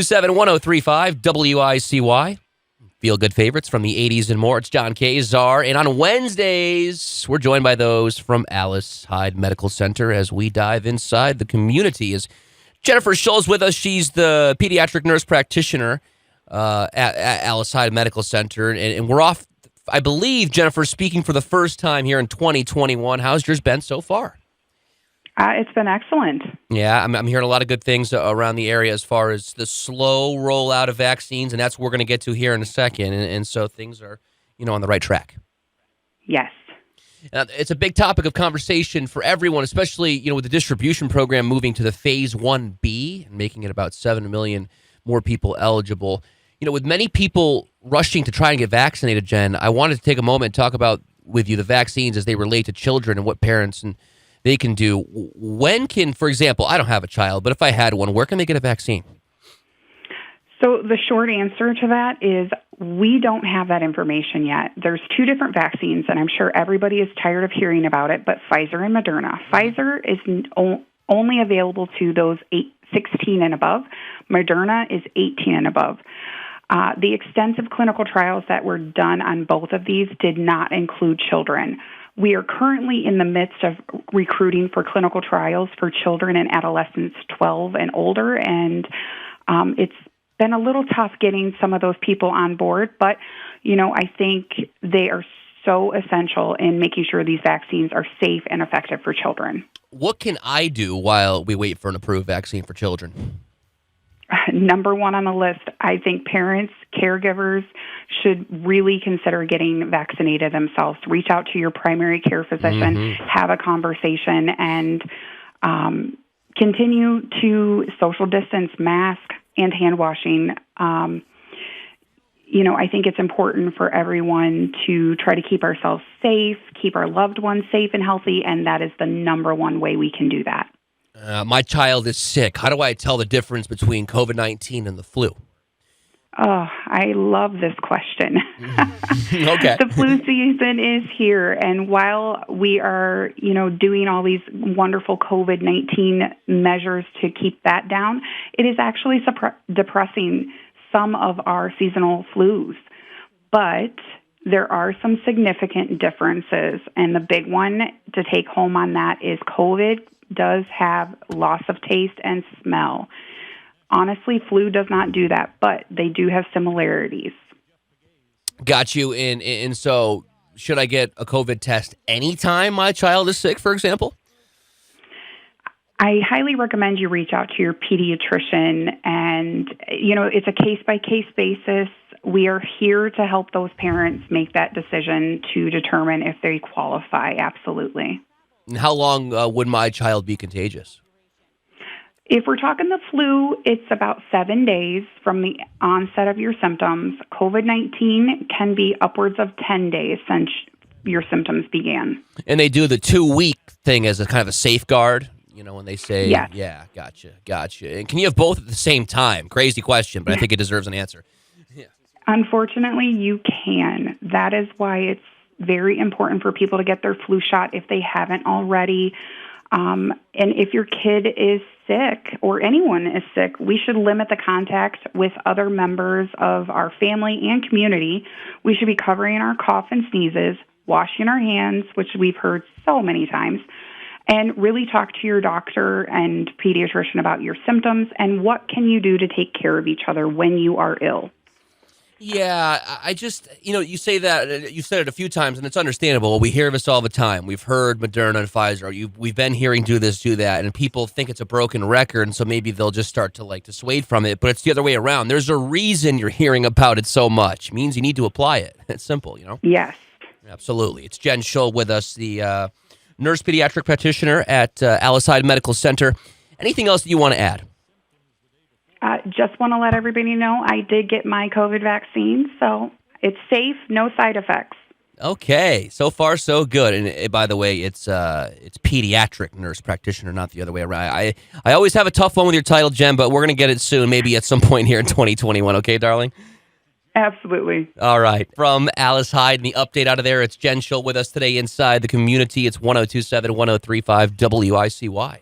1027-1035 WICY. Feel good favorites from the 80s and more. It's John Kazar. And on Wednesdays, we're joined by those from Alice Hyde Medical Center as we dive inside the community. As Jennifer Shull is with us. She's the Pediatric Nurse Practitioner at Alice Hyde Medical Center. And we're off, I believe, Jennifer, speaking for the first time here in 2021. How's yours been so far? It's been excellent. Yeah, I'm hearing a lot of good things around the area as far as the slow rollout of vaccines, and that's what we're going to get to here in a second. And so things are, on the right track. Yes. It's a big topic of conversation for everyone, especially, with the distribution program moving to the Phase 1B and making it about 7 million more people eligible. With many people rushing to try and get vaccinated, Jen, I wanted to take a moment and talk about with you the vaccines as they relate to children and what parents and they can do. When can, for example, I don't have a child, but if I had one, where can they get a vaccine? So the short answer to that is we don't have that information yet. There's two different vaccines, and I'm sure everybody is tired of hearing about it, but Pfizer and Moderna. Pfizer is only available to those 16 and above. Moderna is 18 and above. The extensive clinical trials that were done on both of these did not include children. We are currently in the midst of recruiting for clinical trials for children and adolescents 12 and older, and it's been a little tough getting some of those people on board, but, I think they are so essential in making sure these vaccines are safe and effective for children. What can I do while we wait for an approved vaccine for children? Number one on the list, I think parents, caregivers should really consider getting vaccinated themselves. Reach out to your primary care physician, have a conversation, and continue to social distance, mask, and hand washing. I think it's important for everyone to try to keep ourselves safe, keep our loved ones safe and healthy, and that is the number one way we can do that. My child is sick. How do I tell the difference between COVID-19 and the flu? Oh, I love this question. Okay. The flu season is here, and while we are, doing all these wonderful COVID-19 measures to keep that down, it is actually depressing some of our seasonal flus. But there are some significant differences, and the big one to take home on that is COVID does have loss of taste and smell. Honestly, flu does not do that, but they do have similarities. Got you. And so should I get a COVID test anytime my child is sick, for example? I highly recommend you reach out to your pediatrician, and, it's a case-by-case basis. We are here to help those parents make that decision to determine if they qualify. Absolutely. And how long would my child be contagious? If we're talking the flu, it's about 7 days from the onset of your symptoms. COVID-19 can be upwards of 10 days since your symptoms began. And they do the 2-week thing as a kind of a safeguard, when they say, yes. Yeah, gotcha. And can you have both at the same time? Crazy question, but I think it deserves an answer. Yeah. Unfortunately, you can. That is why it's very important for people to get their flu shot if they haven't already. And if your kid is sick or anyone is sick, we should limit the contact with other members of our family and community. We should be covering our cough and sneezes, washing our hands, which we've heard so many times, and really talk to your doctor and pediatrician about your symptoms and what can you do to take care of each other when you are ill. Yeah, I just, you say that, you said it a few times, and it's understandable. We hear this all the time. We've heard Moderna and Pfizer. We've been hearing do this, do that, and people think it's a broken record, and so maybe they'll just start to, dissuade from it, but it's the other way around. There's a reason you're hearing about it so much. It means you need to apply it. It's simple, Yes. Absolutely. It's Jen Shull with us, the nurse pediatric practitioner at Alice Hyde Medical Center. Anything else that you want to add? Just want to let everybody know I did get my COVID vaccine, so it's safe, no side effects. Okay, so far so good. And by the way, it's pediatric nurse practitioner, not the other way around. I always have a tough one with your title, Jen, but we're going to get it soon, maybe at some point here in 2021. Okay, darling? Absolutely. All right. From Alice Hyde and the update out of there, it's Jen Shull with us today inside the community. It's 1027-1035 WICY.